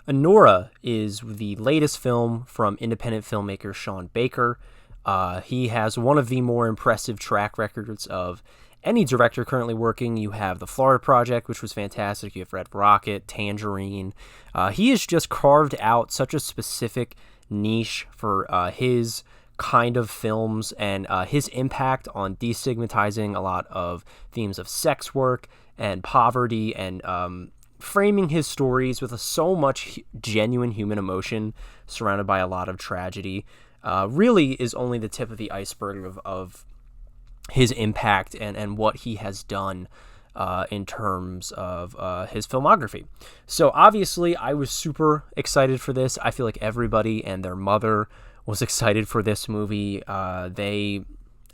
Anora is the latest film from independent filmmaker Sean Baker. He has one of the more impressive track records of any director currently working. You have The Florida Project, which was fantastic. You have Red Rocket, Tangerine. He has just carved out such a specific niche for his kind of films and his impact on destigmatizing a lot of themes of sex work and poverty and framing his stories with so much genuine human emotion surrounded by a lot of tragedy. Really is only the tip of the iceberg of his impact and what he has done in terms of his filmography. So obviously I was super excited for this. I feel like everybody and their mother was excited for this movie. They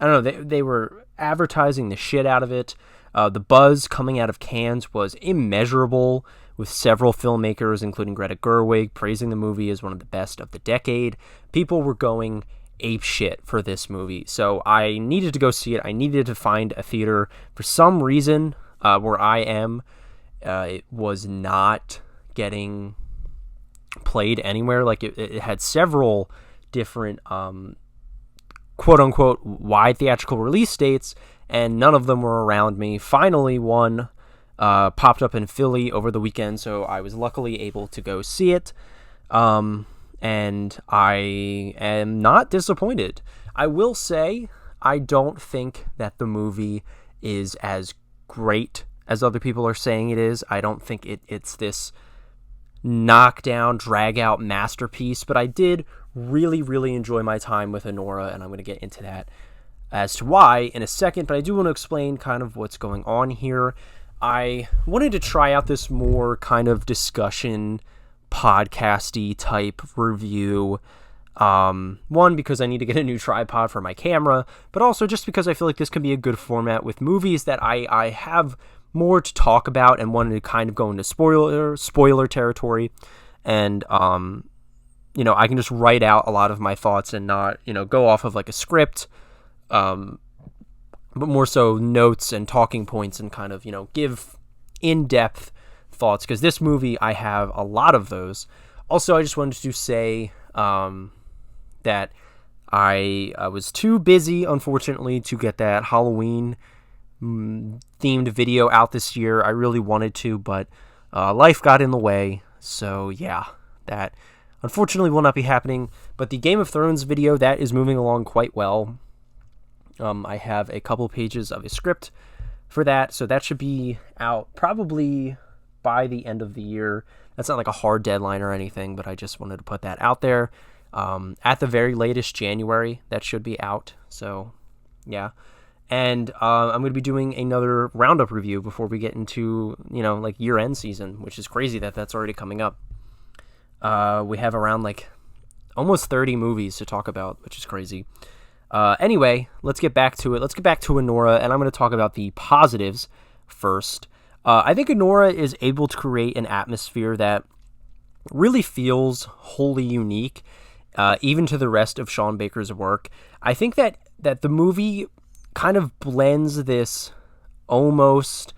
were advertising the shit out of it. The buzz coming out of Cannes was immeasurable, with several filmmakers, including Greta Gerwig, praising the movie as one of the best of the decade. People were going ape shit for this movie. So I needed to go see it. I needed to find a theater. For some reason, where I am, it was not getting played anywhere. Like it had several different quote unquote wide theatrical release dates, and none of them were around me. Finally, one popped up in Philly over the weekend, so I was luckily able to go see it. And I am not disappointed. I will say, I don't think that the movie is as great as other people are saying it is. I don't think it's this knockdown, drag-out masterpiece, but I did really, really enjoy my time with Anora, and I'm going to get into that as to why in a second, but I do want to explain kind of what's going on here. I wanted to try out this more kind of discussion, podcasty type review. One, because I need to get a new tripod for my camera, but also just because I feel like this could be a good format with movies that I have more to talk about and wanted to kind of go into spoiler territory. And, I can just write out a lot of my thoughts and not, go off of like a script, but more so notes and talking points and kind of, give in-depth thoughts, because this movie, I have a lot of those. Also, I just wanted to say that I was too busy, unfortunately, to get that Halloween themed video out this year. I really wanted to, but life got in the way. So yeah, that unfortunately will not be happening. But the Game of Thrones video, that is moving along quite well. I have a couple pages of a script for that, so that should be out probably by the end of the year. That's not like a hard deadline or anything, but I just wanted to put that out there. At the very latest, January, that should be out. So, yeah. And I'm going to be doing another roundup review before we get into, like year-end season, which is crazy that that's already coming up. We have around like almost 30 movies to talk about, which is crazy. Anyway, let's get back to it. Let's get back to Anora, and I'm going to talk about the positives first. I think Anora is able to create an atmosphere that really feels wholly unique, even to the rest of Sean Baker's work. I think that the movie kind of blends this almost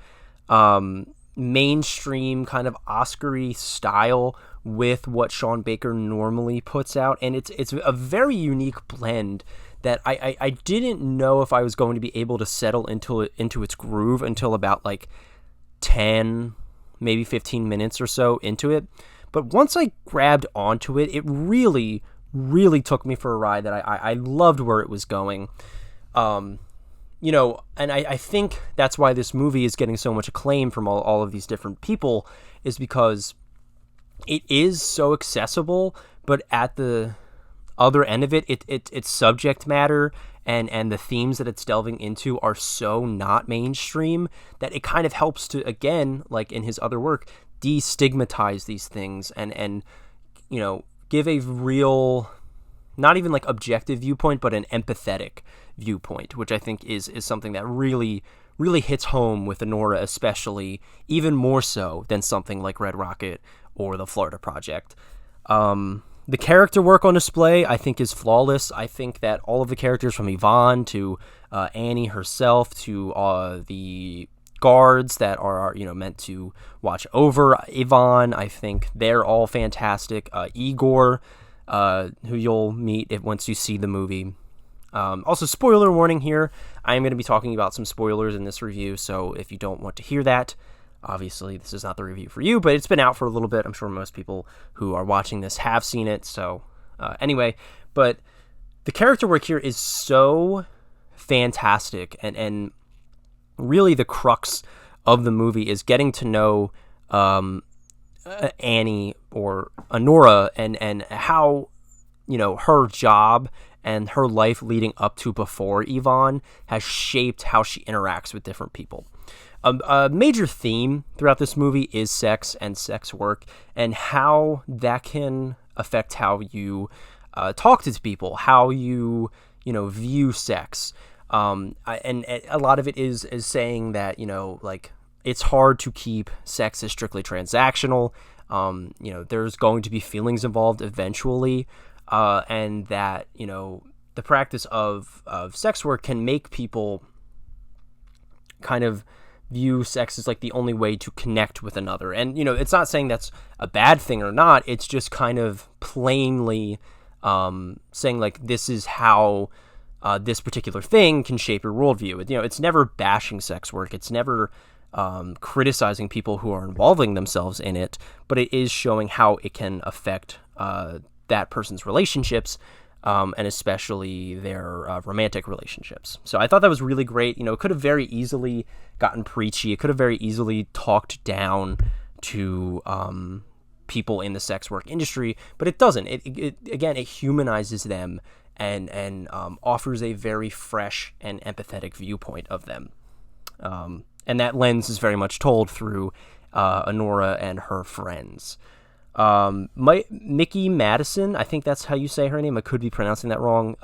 mainstream kind of Oscar-y style with what Sean Baker normally puts out, and it's a very unique blend that I didn't know if I was going to be able to settle into its groove until about like 10, maybe 15 minutes or so into it. But once I grabbed onto it, it really, really took me for a ride that I loved where it was going. And I think that's why this movie is getting so much acclaim from all of these different people, is because it is so accessible, but at the other end of it, its subject matter and the themes that it's delving into are so not mainstream that it kind of helps to, again, like in his other work, destigmatize these things and give a real, not even like objective viewpoint, but an empathetic viewpoint, which I think is something that really, really hits home with Anora, especially, even more so than something like Red Rocket or The Florida Project. The character work on display, I think, is flawless. I think that all of the characters, from Yvonne to Annie herself to the guards that are, meant to watch over Yvonne. I think they're all fantastic. Igor, who you'll meet once you see the movie. Also, spoiler warning here. I am going to be talking about some spoilers in this review, so if you don't want to hear that, obviously this is not the review for you, but it's been out for a little bit. I'm sure most people who are watching this have seen it, so anyway. But the character work here is so fantastic, and really the crux of the movie is getting to know Annie, or Anora, and how, her job and her life leading up to before Yvonne has shaped how she interacts with different people. A major theme throughout this movie is sex and sex work, and how that can affect how you talk to people, how you view sex. And a lot of it is saying that it's hard to keep sex as strictly transactional. There's going to be feelings involved eventually, and that the practice of sex work can make people kind of view sex as like the only way to connect with another. And it's not saying that's a bad thing or not. It's just kind of plainly saying like this is how this particular thing can shape your worldview. It's never bashing sex work. It's never criticizing people who are involving themselves in it, but it is showing how it can affect that person's relationships, and especially their romantic relationships. So I thought that was really great. It could have very easily gotten preachy. It could have very easily talked down to people in the sex work industry, but it doesn't. It again, it humanizes them and offers a very fresh and empathetic viewpoint of them. And that lens is very much told through Anora and her friends. Mickey Madison, I think that's how you say her name. I could be pronouncing that wrong.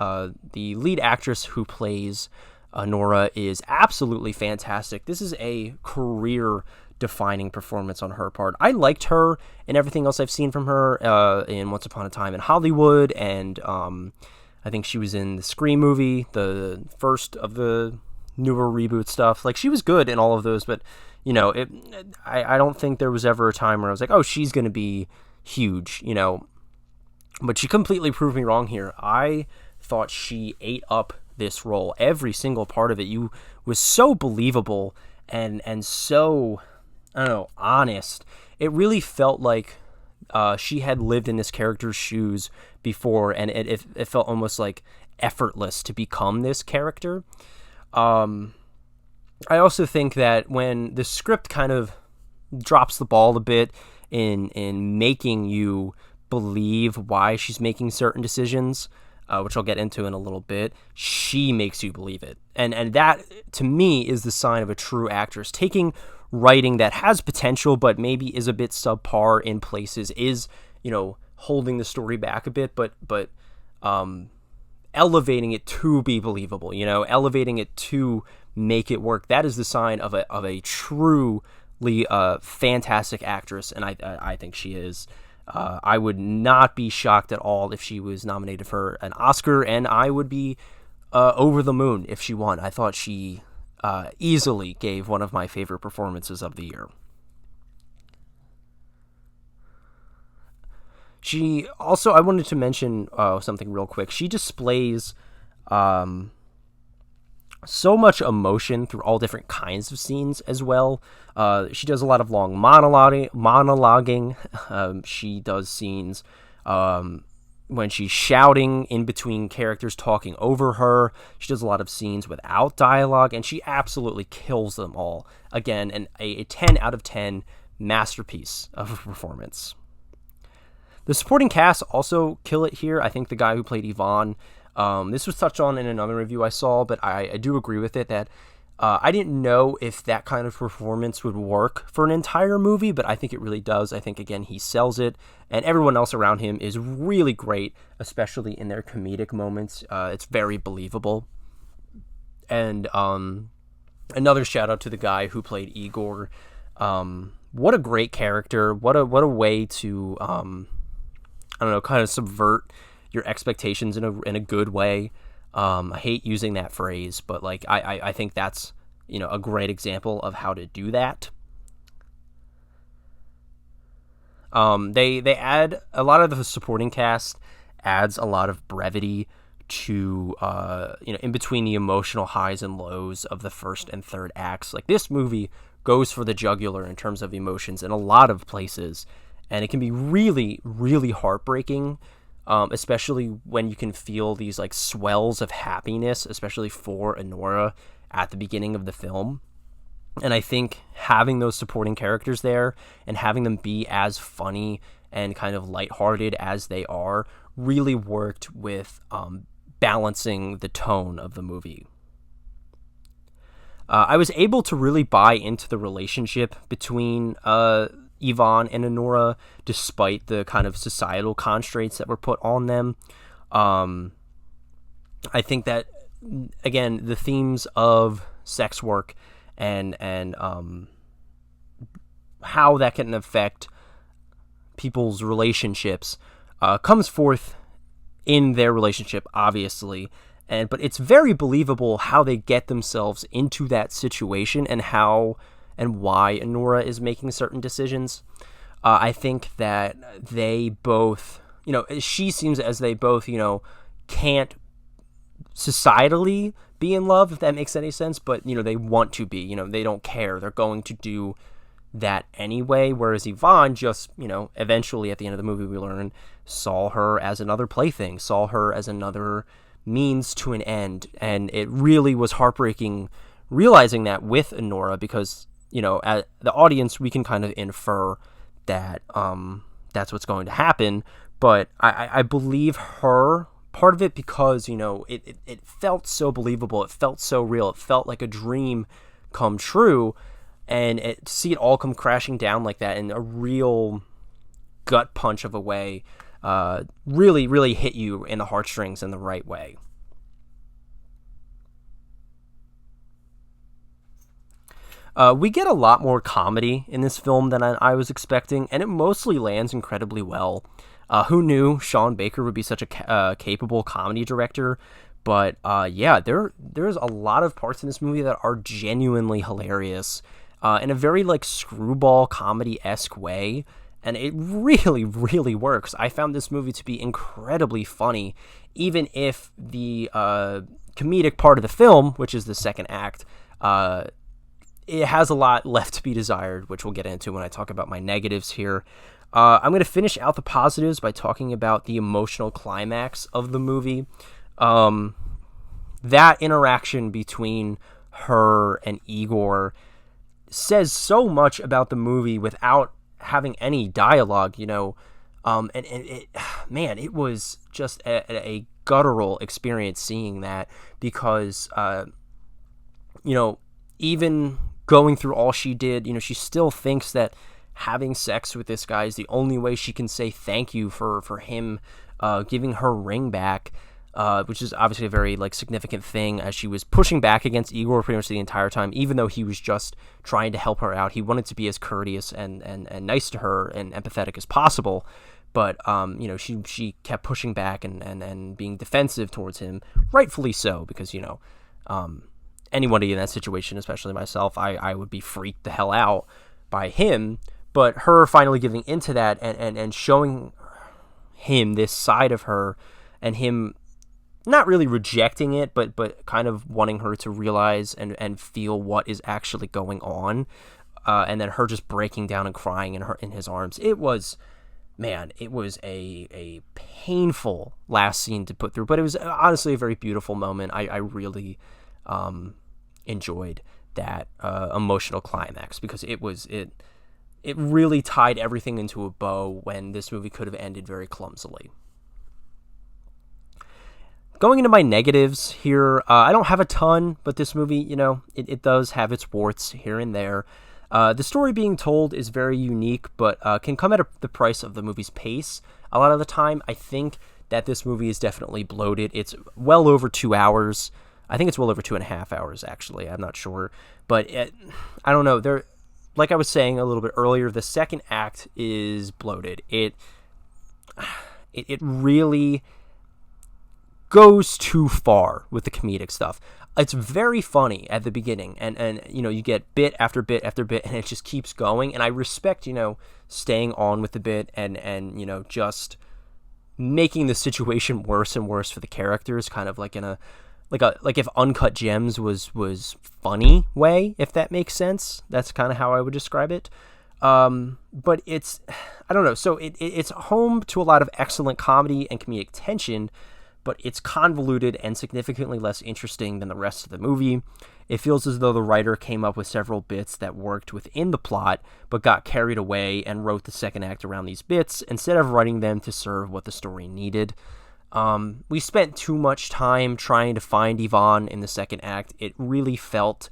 The lead actress who plays Anora is absolutely fantastic. This is a career-defining performance on her part. I liked her in everything else I've seen from her in Once Upon a Time in Hollywood, and I think she was in the Scream movie, the first of the newer reboot stuff. Like, she was good in all of those, but I don't think there was ever a time where I was like, oh, she's going to be huge, but she completely proved me wrong here. I thought she ate up this role. Every single part of it was so believable and so, I don't know, honest. It really felt like she had lived in this character's shoes before, and it felt almost like effortless to become this character. I also think that when the script kind of drops the ball a bit in making you believe why she's making certain decisions, which I'll get into in a little bit, she makes you believe it. And that, to me, is the sign of a true actress. Taking writing that has potential but maybe is a bit subpar in places, is, holding the story back a bit, but elevating it to be believable, elevating it to make it work. That is the sign of a truly fantastic actress, and I think she is. I would not be shocked at all if she was nominated for an Oscar, and I would be over the moon if she won. I thought she easily gave one of my favorite performances of the year. She also, I wanted to mention something real quick. She displays so much emotion through all different kinds of scenes as well. She does a lot of long monologuing. She does scenes when she's shouting in between characters talking over her. She does a lot of scenes without dialogue, and she absolutely kills them all. Again, a 10 out of 10 masterpiece of a performance. The supporting cast also kill it here. I think the guy who played Yvonne, this was touched on in another review I saw, but I do agree with it that I didn't know if that kind of performance would work for an entire movie, but I think it really does. I think, again, he sells it, and everyone else around him is really great, especially in their comedic moments. It's very believable. And another shout out to the guy who played Igor. What a great character. What a way to I don't know, kind of subvert your expectations in a good way. I hate using that phrase, but like I think that's a great example of how to do that. They add a lot of the supporting cast adds a lot of brevity to in between the emotional highs and lows of the first and third acts. Like, this movie goes for the jugular in terms of emotions in a lot of places, and it can be really, really heartbreaking, especially when you can feel these like swells of happiness, especially for Anora at the beginning of the film. And I think having those supporting characters there and having them be as funny and kind of lighthearted as they are really worked with balancing the tone of the movie. I was able to really buy into the relationship between Yvonne and Anora, despite the kind of societal constraints that were put on them. I think that, again, the themes of sex work and how that can affect people's relationships comes forth in their relationship, obviously, but it's very believable how they get themselves into that situation and how and why Anora is making certain decisions. I think that they both, she seems as they both, can't societally be in love, if that makes any sense, but they want to be. They don't care, they're going to do that anyway, whereas Yvonne just, eventually at the end of the movie we learn, saw her as another plaything, saw her as another means to an end. And it really was heartbreaking realizing that with Anora, because at the audience we can kind of infer that that's what's going to happen, but I believe her part of it because it felt so believable, it felt so real, it felt like a dream come true, and to see it all come crashing down like that in a real gut punch of a way really, really hit you in the heartstrings in the right way. We get a lot more comedy in this film than I was expecting, and it mostly lands incredibly well. Who knew Sean Baker would be such a capable comedy director? But yeah, there's a lot of parts in this movie that are genuinely hilarious in a very like screwball comedy-esque way, and it really, really works. I found this movie to be incredibly funny, even if the comedic part of the film, which is the second act, it has a lot left to be desired, which we'll get into when I talk about my negatives here. I'm going to finish out the positives by talking about the emotional climax of the movie. That interaction between her and Igor says so much about the movie without having any dialogue, and it, man, it was just a guttural experience seeing that, because, even going through all she did, she still thinks that having sex with this guy is the only way she can say thank you for him giving her ring back, which is obviously a very like significant thing, as she was pushing back against Igor pretty much the entire time, even though he was just trying to help her out. He wanted to be as courteous and nice to her and empathetic as possible, but she kept pushing back and being defensive towards him, rightfully so, because anybody in that situation, especially myself, I would be freaked the hell out by him. But her finally giving into that and showing him this side of her, and him not really rejecting it, but kind of wanting her to realize and feel what is actually going on, and then her just breaking down and crying in his arms. It was a painful last scene to put through, but it was honestly a very beautiful moment. I really enjoyed that emotional climax, because it really tied everything into a bow when this movie could have ended very clumsily. Going into my negatives here, I don't have a ton, but this movie, it does have its warts here and there. The story being told is very unique, but can come at the price of the movie's pace. A lot of the time, I think that this movie is definitely bloated. It's well over 2 hours. I think it's well over 2.5 hours, actually. I'm not sure. But I don't know. Like I was saying a little bit earlier, the second act is bloated. It really goes too far with the comedic stuff. it's very funny at the beginning, and you know, you get bit after bit after bit, and it just keeps going. And I respect, you know, staying on with the bit, and you know, just making the situation worse and worse for the characters, kind of like in a like if Uncut Gems was funny way, if that makes sense. That's kind of how I would describe it. But it's, I don't know. So it's home to a lot of excellent comedy and comedic tension, but it's convoluted and significantly less interesting than the rest of the movie. It feels as though the writer came up with several bits that worked within the plot, but got carried away and wrote the second act around these bits instead of writing them to serve what the story needed. We spent too much time trying to find Yvonne in the second act. It really felt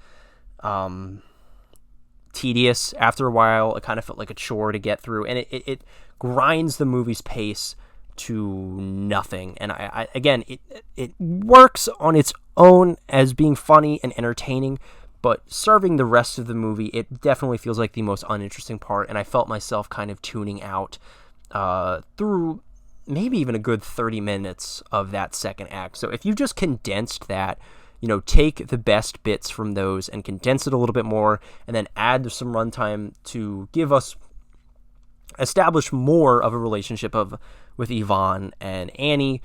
tedious after a while. It kind of felt like a chore to get through, and it grinds the movie's pace to nothing. And I again, it works on its own as being funny and entertaining, but serving the rest of the movie, it definitely feels like the most uninteresting part, and I felt myself kind of tuning out through maybe even a good 30 minutes of that second act. So if you just condensed that, you know, take the best bits from those and condense it a little bit more, and then add some runtime to establish more of a relationship with Yvonne and Annie,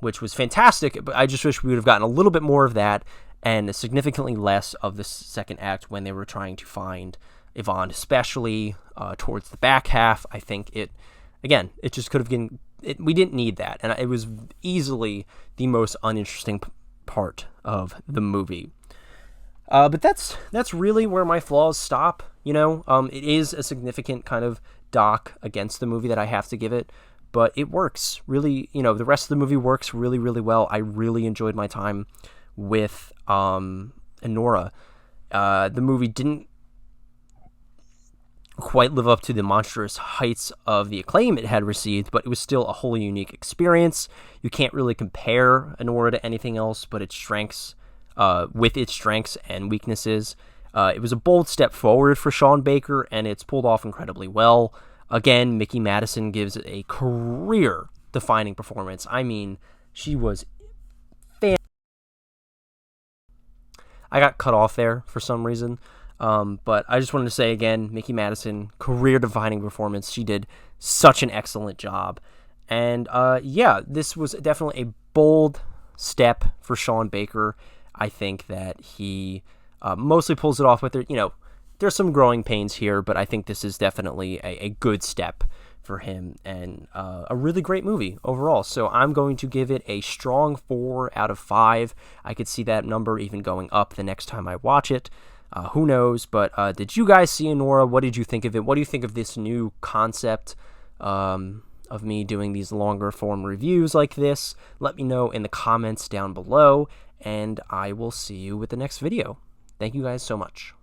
which was fantastic, but I just wish we would have gotten a little bit more of that and significantly less of the second act when they were trying to find Yvonne, especially towards the back half. I think it just could have been, we didn't need that, and it was easily the most uninteresting part of the movie. But that's really where my flaws stop. You know, it is a significant kind of dock against the movie that I have to give it, but it works really. You know, the rest of the movie works really, really well. I really enjoyed my time with Anora. The movie didn't quite live up to the monstrous heights of the acclaim it had received, but it was still a wholly unique experience. You can't really compare Anora to anything else but its strengths, with its strengths and weaknesses. It was a bold step forward for Sean Baker, and it's pulled off incredibly well. Again, Mickey Madison gives a career-defining performance. I mean, she was I got cut off there for some reason. But I just wanted to say again, Mickey Madison, career-defining performance. She did such an excellent job. And yeah, this was definitely a bold step for Sean Baker. I think that he mostly pulls it off with it. You know, there's some growing pains here, but I think this is definitely a good step for him, and a really great movie overall. So I'm going to give it a strong 4 out of 5. I could see that number even going up the next time I watch it. Who knows? But did you guys see Anora? What did you think of it? What do you think of this new concept of me doing these longer form reviews like this? Let me know in the comments down below, and I will see you with the next video. Thank you guys so much.